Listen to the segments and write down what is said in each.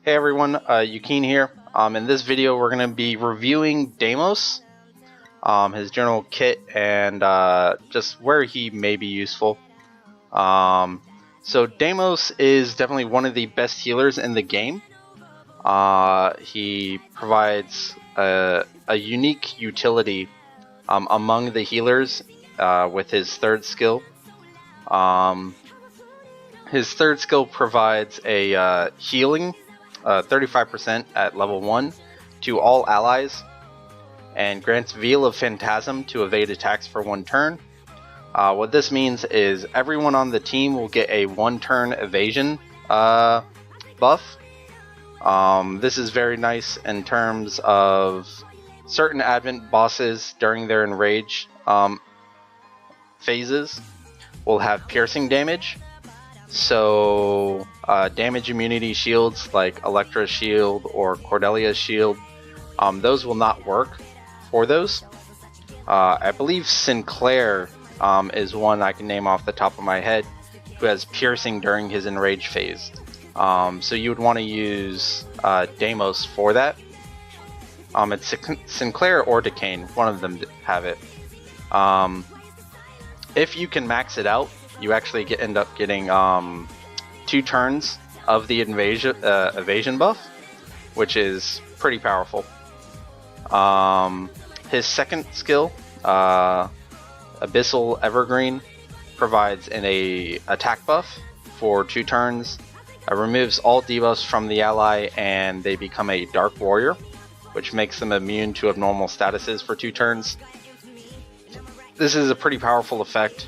Hey everyone, Yukine here. In this video we're going to be reviewing Deimos, his general kit, and just where he may be useful. So Deimos is definitely one of the best healers in the game. He provides a unique utility among the healers with his third skill. His third skill provides a healing 35% at level 1 to all allies, and grants Veil of Phantasm to evade attacks for 1 turn. What this means is everyone on the team will get a 1-turn evasion buff. This is very nice in terms of certain Advent bosses during their enrage phases will have piercing damage. So damage immunity shields like Electra's shield or Cordelia's shield, those will not work for those. I believe Sinclair is one I can name off the top of my head who has piercing during his enrage phase. So you would want to use Deimos for that. It's Sinclair or Decane, one of them have it. If you can max it out, you actually end up getting 2 turns of the evasion buff, which is pretty powerful. His second skill, Abyssal Evergreen, provides an attack buff for 2 turns. Removes all debuffs from the ally and they become a Dark Warrior, which makes them immune to abnormal statuses for 2 turns. This is a pretty powerful effect.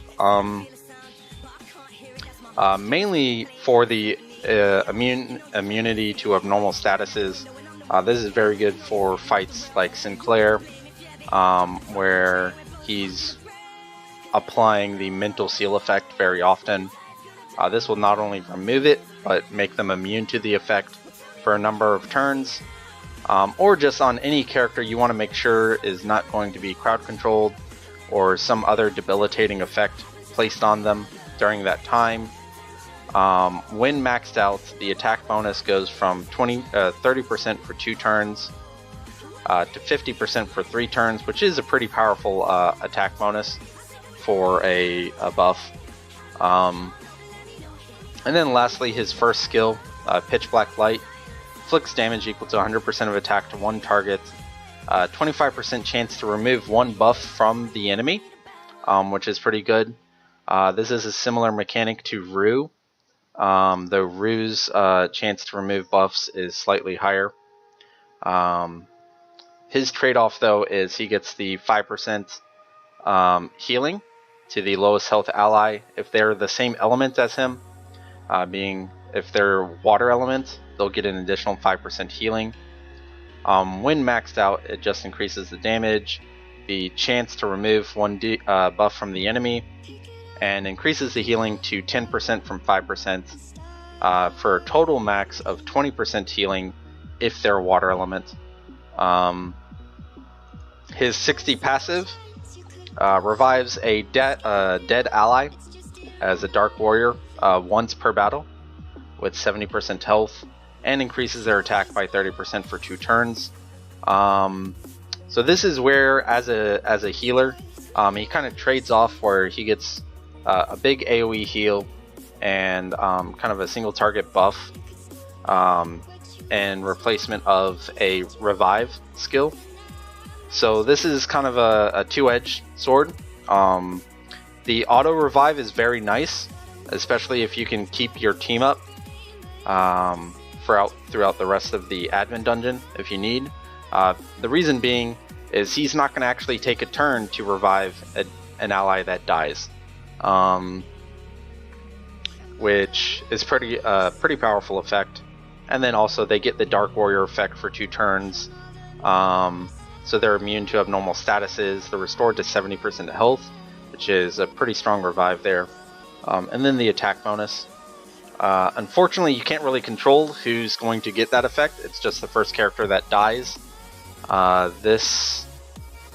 Mainly for the immunity to abnormal statuses. This is very good for fights like Sinclair, where he's applying the mental seal effect very often. This will not only remove it, but make them immune to the effect for a number of turns, or just on any character you want to make sure is not going to be crowd controlled or some other debilitating effect placed on them during that time. When maxed out, the attack bonus goes from 30% for 2 turns to 50% for 3 turns, which is a pretty powerful attack bonus for a buff. And then lastly, his first skill, Pitch Black Light, inflicts damage equal to 100% of attack to 1 target, 25% chance to remove 1 buff from the enemy, which is pretty good. This is a similar mechanic to Rue. Though Rue's chance to remove buffs is slightly higher. His trade-off though is he gets the 5% healing to the lowest health ally if they're the same element as him, being if they're water element, they'll get an additional 5% healing. When maxed out, it just increases the damage, the chance to remove 1 buff from the enemy, and increases the healing to 10% from 5%, for a total max of 20% healing if they're water element. His 60 passive revives a dead ally as a Dark Warrior once per battle with 70% health, and increases their attack by 30% for 2 turns. So this is where, as a healer, he kind of trades off where he gets a big AoE heal and kind of a single target buff and replacement of a revive skill. So this is kind of a two-edged sword. The auto revive is very nice, especially if you can keep your team up throughout the rest of the admin dungeon if you need. The reason being is he's not going to actually take a turn to revive an ally that dies. Which is pretty powerful effect. And then also they get the Dark Warrior effect for 2 turns, so they're immune to abnormal statuses. They're restored to 70% health, which is a pretty strong revive there. And then the attack bonus. Unfortunately, you can't really control who's going to get that effect. It's just the first character that dies. This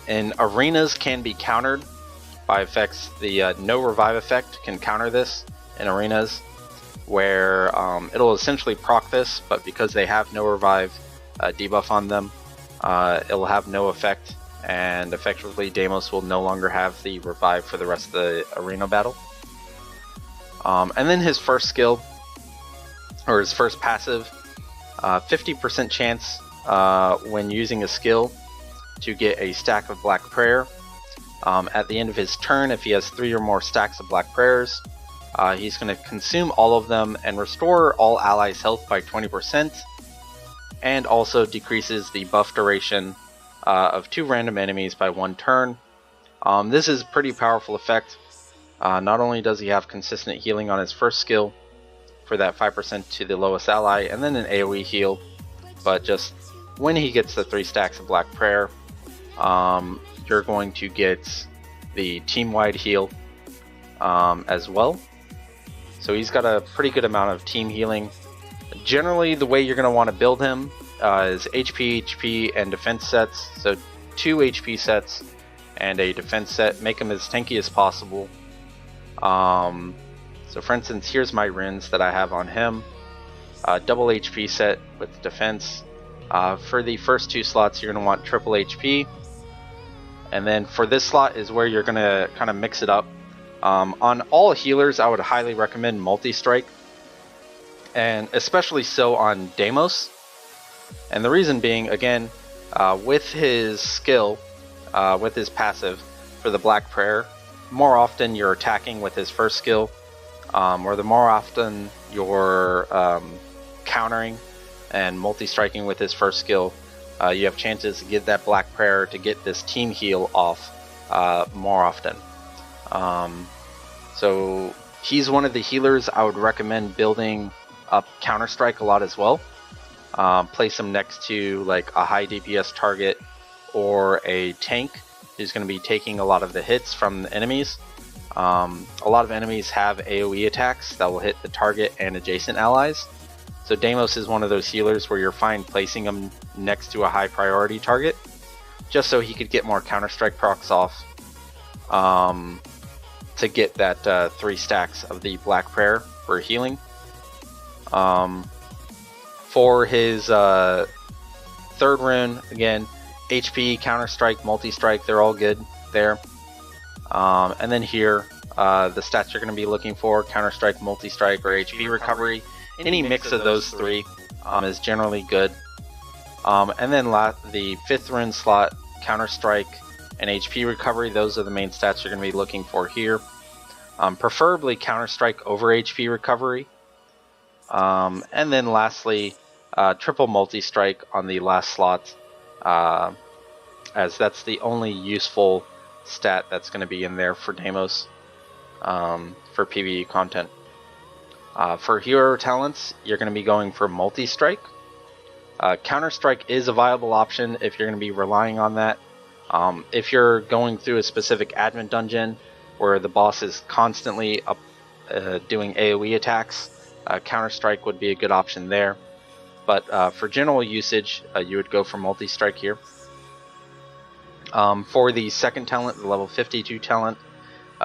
in arenas can be countered by effects. The no revive effect can counter this in arenas. where it'll essentially proc this, but because they have no revive debuff on them, it'll have no effect, and effectively Deimos will no longer have the revive for the rest of the arena battle. And then his first skill, or his first passive, 50% chance when using a skill to get a stack of Black Prayer. At the end of his turn, if he has 3 or more stacks of Black Prayers, he's going to consume all of them and restore all allies' health by 20%, and also decreases the buff duration of 2 random enemies by 1 turn. This is a pretty powerful effect. Not only does he have consistent healing on his first skill for that 5% to the lowest ally, and then an AoE heal, but just when he gets the 3 stacks of Black Prayer, you're going to get the team-wide heal as well. So he's got a pretty good amount of team healing. Generally, the way you're going to want to build him is HP, and defense sets. So 2 HP sets and a defense set. Make him as tanky as possible. So for instance, here's my runes that I have on him. Double HP set with defense. For the first 2 slots, you're going to want triple HP. And then for this slot is where you're going to kind of mix it up. On all healers, I would highly recommend multi-strike, and especially so on Deimos. And the reason being, again, with his skill, with his passive for the Black Prayer, more often you're attacking with his first skill, or the more often you're countering and multi-striking with his first skill, you have chances to get that Black Prayer to get this team heal off more often. So he's one of the healers I would recommend building up Counter-Strike a lot as well. Place him next to like a high DPS target or a tank who's going to be taking a lot of the hits from the enemies. A lot of enemies have AoE attacks that will hit the target and adjacent allies. So Deimos is one of those healers where you're fine placing him next to a high priority target, just so he could get more Counter-Strike procs off, to get that 3 stacks of the Black Prayer for healing. For his 3rd rune, again, HP, Counter-Strike, Multi-Strike, they're all good there. And then here, the stats you're going to be looking for, Counter-Strike, Multi-Strike, or HP recovery. Any mix of those 3 is generally good. And then the 5th rune slot, Counter-Strike and HP recovery, those are the main stats you're going to be looking for here. Preferably Counter-Strike over HP recovery. And then lastly, triple multi-strike on the last slot, as that's the only useful stat that's going to be in there for Deimos for PvE content. For hero talents, you're going to be going for multi-strike. Counter-Strike is a viable option if you're going to be relying on that. If you're going through a specific admin dungeon where the boss is constantly doing AoE attacks, Counter-Strike would be a good option there. But for general usage, you would go for multi-strike here. For the second talent, the level 52 talent,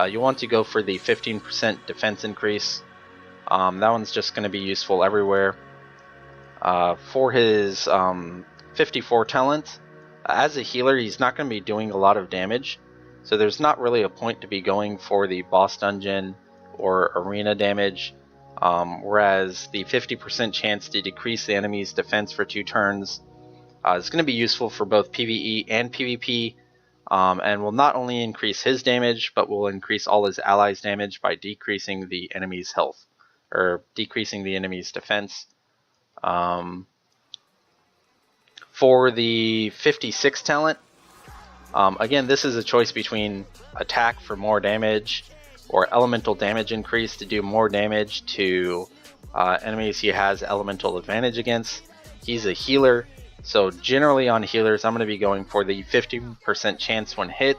you want to go for the 15% defense increase. That one's just going to be useful everywhere. For his 54 talent, as a healer, he's not going to be doing a lot of damage, so there's not really a point to be going for the boss dungeon or arena damage. Whereas the 50% chance to decrease the enemy's defense for 2 turns is going to be useful for both PvE and PvP, and will not only increase his damage, but will increase all his allies' damage by decreasing the enemy's health, or decreasing the enemy's defense. For the 56 talent, again, this is a choice between attack for more damage or elemental damage increase to do more damage to enemies he has elemental advantage against. He's a healer, so generally on healers I'm going to be going for the 15% chance when hit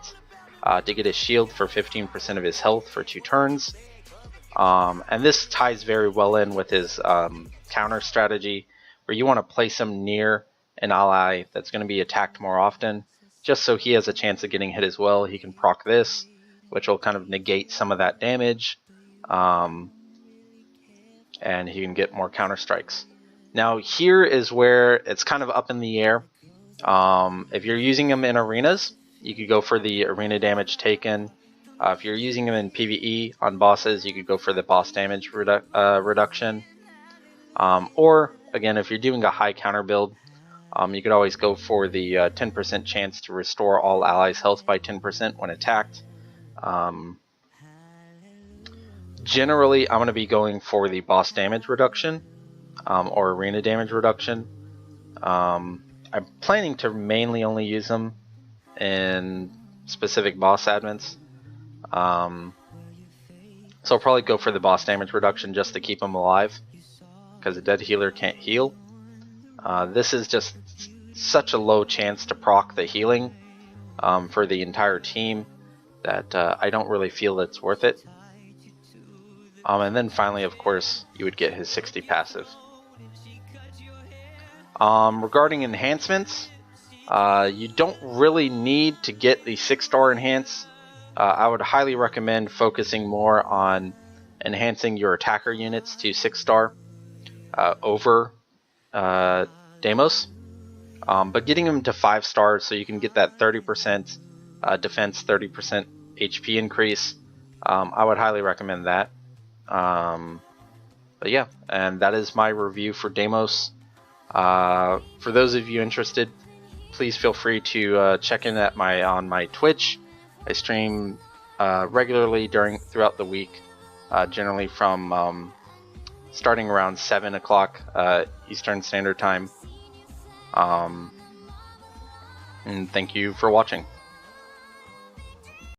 to get a shield for 15% of his health for 2 turns. And this ties very well in with his counter strategy, where you want to place him near an ally that's going to be attacked more often, just so he has a chance of getting hit as well. He can proc this, which will kind of negate some of that damage. and he can get more counter strikes. Now here is where it's kind of up in the air. If you're using him in arenas, you could go for the arena damage taken. If you're using him in PvE on bosses, you could go for the boss damage reduction. Or again, if you're doing a high counter build, you could always go for the 10% chance to restore all allies' health by 10% when attacked. Generally, I'm going to be going for the boss damage reduction or arena damage reduction. I'm planning to mainly only use them in specific boss admins. So I'll probably go for the boss damage reduction just to keep him alive, because a dead healer can't heal. This is just such a low chance to proc the healing for the entire team that I don't really feel it's worth it. And then finally, of course, you would get his 60 passive. Regarding enhancements, you don't really need to get the 6-star enhance. I would highly recommend focusing more on enhancing your attacker units to 6-star over Deimos, but getting them to 5 stars so you can get that 30% defense, 30% HP increase. I would highly recommend that. But yeah, and that is my review for Deimos. For those of you interested, please feel free to check in at on my Twitch. I stream regularly throughout the week, generally from starting around 7 o'clock Eastern Standard Time. And thank you for watching.